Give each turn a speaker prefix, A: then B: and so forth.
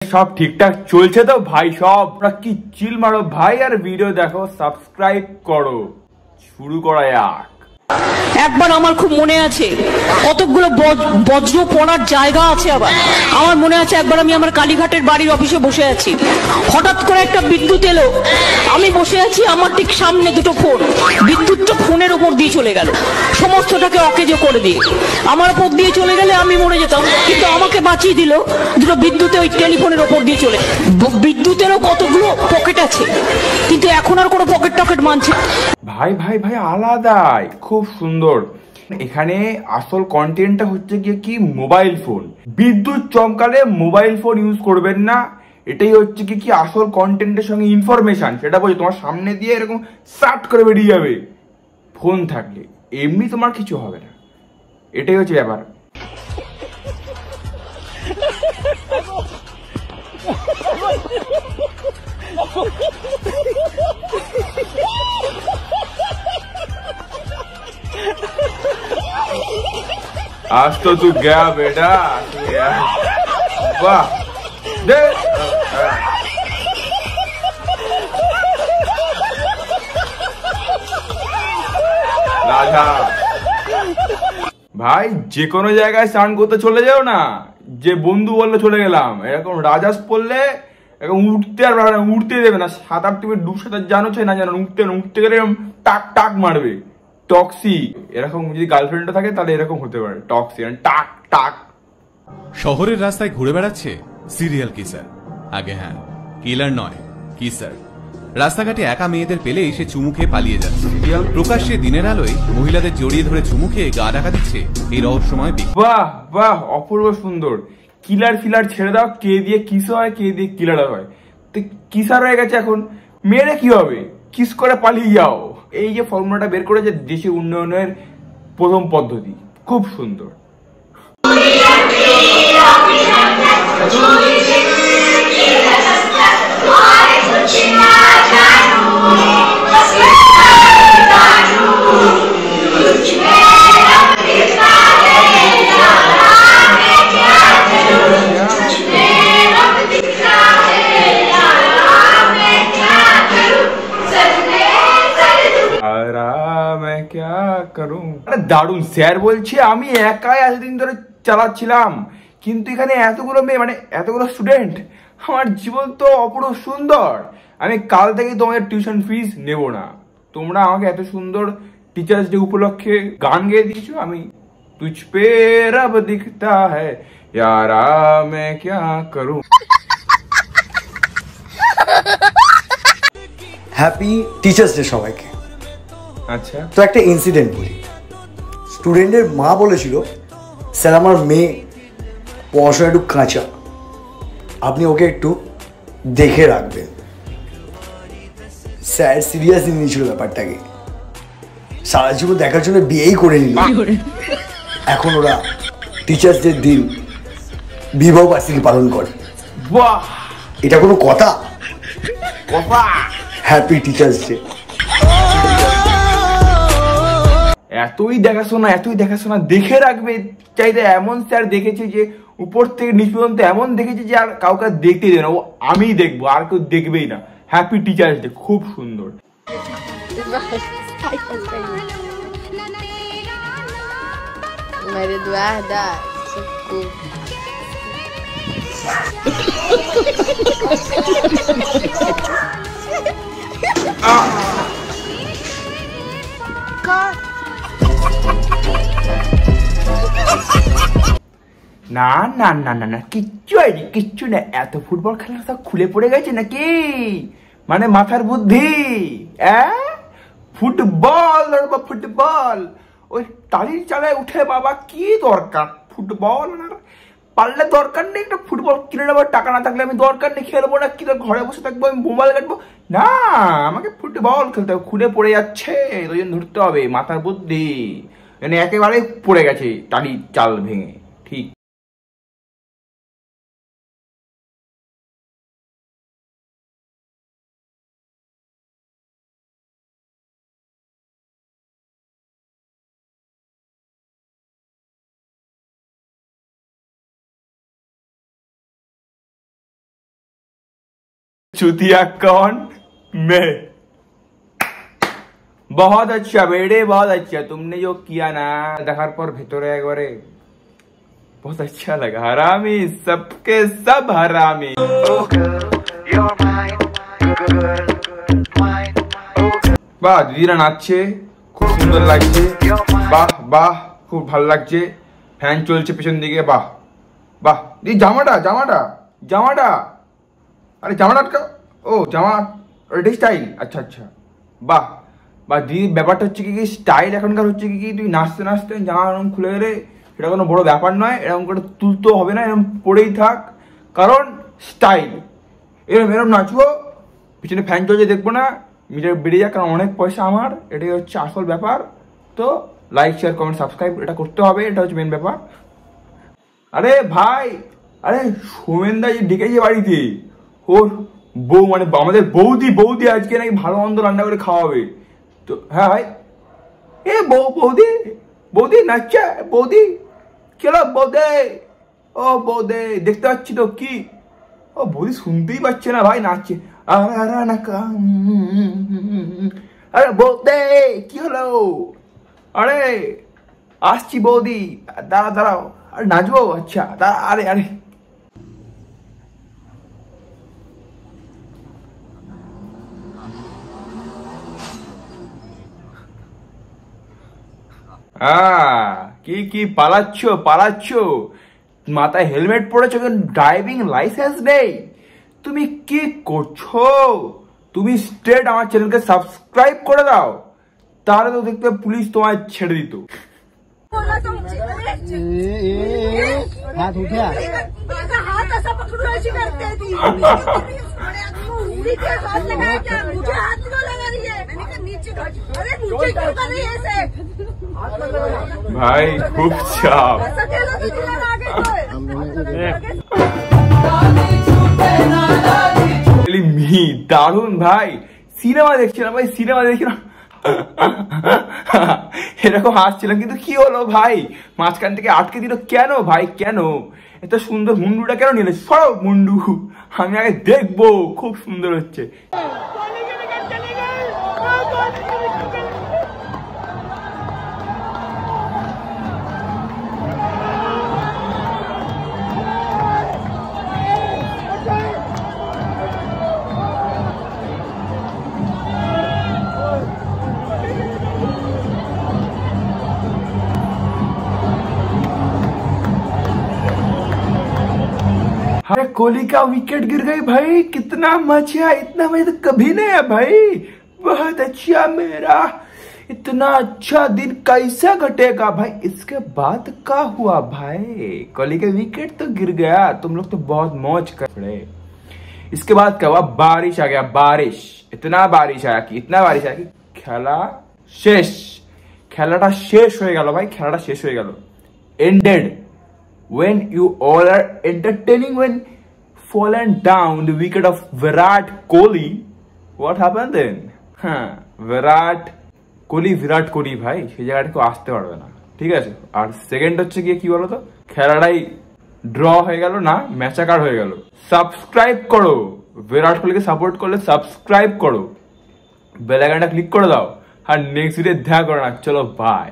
A: सब ठीक ठाक चलছে তো ভাই সব কি চিল মারো ভাই আর ভিডিও দেখো সাবস্ক্রাইব করো শুরু করা যাক।
B: একবার আমার খুব মনে আছে কতগুলো বজ্র পড়ার জায়গা আছে। আবার আমার মনে আছে একবার আমি আমার কালীঘাটের বাড়ির অফিসে বসে আছি, হঠাৎ করে একটা বিদ্যুৎ এলো। আমি বসে আছি, আমার ঠিক সামনে দুটো ফোন, বিদ্যুৎটা ফোনের ওপর দিয়ে চলে গেল, সমস্তটাকে অকেজো করে দিয়ে। আমার ওপর দিয়ে চলে গেলে আমি মরে যেতাম, কিন্তু আমাকে বাঁচিয়ে দিল দুটো বিদ্যুতে ওই টেলিফোনের ওপর দিয়ে চলে। বিদ্যুতেরও কতগুলো পকেট আছে, কিন্তু এখন আর কোনো পকেট টকেট মানছে।
A: ভাই ভাই ভাই আলাদাই খুব সুন্দর। এখানে আসল কন্টেন্টটা হচ্ছে কি মোবাইল ফোন, বিদ্যুৎ চমকালে মোবাইল ফোন ইউজ করবেন না, এটাই হচ্ছে কি আসল কন্টেন্টের সঙ্গে ইনফরমেশন সেটা বলছি। তোমার সামনে দিয়ে এরকম সার্ট করে বেরিয়ে যাবে ফোন থাকলে, এমনি তোমার কিছু হবে না, এটাই হচ্ছে ব্যাপার। आज तो तू गया बेटा, वाह दे রাজা ভাই যে কোনো জায়গায় স্নান করতে চলে যাও না, যে বন্ধু বললে চলে গেলাম, এরকম রাজাস পড়লে এরকম উঠতে আর উঠতে দেবে না। সাঁতার তুমি ডুব সাঁতার জানো চাই না জানো, উঠতে গেলে টাক টাক মারবে। টক্সি এরকম যদি গার্লফ্রেন্ডটা থাকে তাহলে এরকম হতে পারে, টক্সি টাক টাক।
C: শহরের রাস্তায় ঘুরে বেড়াচ্ছে সিরিয়াল কিসার। আগে হ্যাঁ, কিলার নয়, কিসার। রাস্তাঘাটে একা মেয়েদের পেলেই সে চুমু খেয়ে পালিয়ে যাচ্ছে। প্রকাশ্যে দিনের আলোয় মহিলাদের জড়িয়ে ধরে চুমু খেয়ে গা ঢাকা দিচ্ছে এই রহস্যময় ব্যক্তি।
A: বাহ বাহ, অপূর্ব সুন্দর। কিলার ফিলার ছেড়ে দাও, কে দিয়ে কিস হয় কে দিয়ে কিলার হয়। তো কিসার হয়ে গেছে এখন, মেয়েরা কি হবে, কিস করে পালিয়ে যাও। এই যে ফর্মুলাটা বের করেছে দেশে উন্নয়নের প্রথম পদ্ধতি, খুব সুন্দর। দারুণ স্যার বলছে, আমি একাই এতদিন ধরে চালাচ্ছিলাম, কিন্তু এখানে এতগুলো মেয়ে মানে এতগুলো স্টুডেন্ট, আমার জীবন তো অপূর্ব সুন্দর। আমি কাল থেকে তোমাদের টিউশন ফিস নেব না, তোমরা আমাকে এত সুন্দর টিচার্স ডে উপলক্ষে গান গেয়ে দিয়েছো। আমি তুঝ পে রব দিখতা হ্যায় यारा मैं क्या करूं।
D: হ্যাপি টিচার্স ডে সবাইকে।
A: আচ্ছা,
D: তো একটা ইনসিডেন্ট বলি। স্টুডেন্টের মা বলেছিল, স্যার আমার মেয়ে পড়াশোনা একটু কাঁচা, আপনি ওকে একটু দেখে রাখবেন। স্যার সিরিয়াসলি নিয়েছিল ব্যাপারটাকে, সারা জীবন দেখার জন্য বিয়েই করে নিল। এখন ওরা টিচার্স ডে দিন বিবাহ বার্ষিকী পালন করে।
A: বাহ,
D: এটা কোনো কথা?
A: কথা।
D: Happy teachers day.
A: এতই দেখাশোনা দেখে রাখবে চাইতে এমন স্যার দেখেছে যে উপর থেকে নিচ পর্যন্ত এমন দেখেছে যে আর কাউকে দেখতে দেবে না, ও আমিই দেখবো, আর কেউ দেখবেই না। হ্যাপি টিচার্স ডে, খুব সুন্দর।
E: Maria Eduarda, socorro.
A: না না না না না, কিচ্ছু হয়নি, কিচ্ছু না। এত ফুটবল খেলার সব খুলে পড়ে গেছে নাকি, মানে মাথার বুদ্ধি। ফুটবল ফুটবল, ওই টালির চালায় উঠে বাবা কি দরকার ফুটবল, পারলে দরকার নেই একটা ফুটবল কিনে নেবো, টাকা না থাকলে আমি দরকার নেই খেলবো না, কি ঘরে বসে থাকবো, আমি মোবাইল কাটবো না, আমাকে ফুটবল খেলতে হবে। খুলে পড়ে যাচ্ছে, ওই জন্য ধরতে হবে, মাথার বুদ্ধি মানে একেবারে পড়ে গেছে টালির চাল ভেঙে। ঠিক। चुतिया कौन? मैं। बहुत अच्छा बेटे, बहुत अच्छा। तुमने जो किया ना देखार पर भेतरे एकबारे बहुत अच्छा लगा। हरामी, सबके सब हरामी। বাহ, দিদিরা নাচছে, খুব সুন্দর লাগছে। বাহ বাহ, খুব ভালো লাগছে। ফ্যান চলছে পেছন দিকে। বাহ বাহ। দিদি জামাটা জামাটা জামাটা, আরে জামাটা আটকা। ও জামা, এটাই স্টাইল। আচ্ছা আচ্ছা, বাহ বাহ। দিদি ব্যাপারটা হচ্ছে কি স্টাইল এখনকার হচ্ছে কি তুই নাচতে নাচতে জামা এরকম খুলে গেলে এটা কোনো বড় ব্যাপার নয়। এরকম করে তুলতেও হবে না, এরকম পড়েই থাক, কারণ স্টাইল। এরকম এরকম নাচবো, পিছনে ফ্যান চলছে দেখবো না, মিটার বেড়ে যাক, কারণ অনেক পয়সা আমার। এটাই হচ্ছে আসল ব্যাপার। তো লাইক শেয়ার কমেন্ট সাবস্ক্রাইব এটা করতে হবে, এটা হচ্ছে মেন ব্যাপার। আরে ভাই, আরে সোমেনদা যে ডেকেছে বাড়িতে, ওর বউ মানে আমাদের বৌদি আজকে নাকি ভালো মন্দ রান্না করে খাওয়াবে। তো হ্যাঁ ভাই, এ বৌদি নাচছে। বৌদি চলো বৌদে, ও বৌদে দেখতে পাচ্ছি তো কি। ও বৌদি শুনতেই পাচ্ছে না ভাই, নাচছে। আরে বৌদে কি হলো? আরে আসছি বৌদি, দাঁড়াও। আরে নাচবো? আচ্ছা আরে আরে কি পালাচ্ছ? মাথায় হেলমেট পড়েছো, ড্রাইভিং লাইসেন্স নেই। তুমি কি করছো? তুমি স্ট্রেট আমার চ্যানেলকে সাবস্ক্রাইব করে দাও, তাহলে তো দেখতে পুলিশ তোমায় ছেড়ে দিত।
F: हाथ उठा हाथ ऐसा पकड़ो ऐसी करते थी नीचे हाथ लगाया क्या? मुझे हाथ क्यों लगा रही है? मैंने कहा नीचे अरे नीचे क्यों कर रही है ऐसे?
A: भाई खूब चाप।
F: ऐसा कैसा तो चला आगे
A: দারুন ভাই, সিনেমা দেখছি না ভাই, সিনেমা দেখছি না। এরকম হাসছিলাম, কিন্তু কি হলো ভাই, মাঝখান থেকে আটকে দিল কেন ভাই? কেন এত সুন্দর মুন্ডুটা কেন নিলে? সব মুন্ডু আমি আগে দেখবো, খুব সুন্দর হচ্ছে। अरे कोहली का विकेट गिर गई भाई, कितना मजा, इतना मजा तो कभी नहीं है भाई। बहुत अच्छा मेरा, इतना अच्छा दिन कैसा घटेगा भाई? इसके बाद क्या हुआ भाई? कोहली का विकेट तो गिर गया, तुम लोग तो बहुत मौज कर रहे। इसके बाद क्या हुआ? बारिश आ गया, बारिश, इतना बारिश आया कि खेला शेष, खेलाटा शेष हो गया भाई, खेलाटा शेष हो गया, ended. When you all are entertaining, when fallen down the wicket of Virat Kohli, what happened then? Virat Kohli ভাই সেই জায়গাটা কেউ আসতে পারবে না, ঠিক আছে। আর সেকেন্ড হচ্ছে গিয়ে কি বলতো, খেলাটাই ড্র হয়ে গেল না, ম্যাচাকার হয়ে গেল। সাবস্ক্রাইব করো, বিরাট কোহলিকে সাপোর্ট করলে সাবস্ক্রাইব করো, বেল আইকনটা ক্লিক করে দাও, আর নেক্সট ভিডিও দেখা করো না। চলো বাই।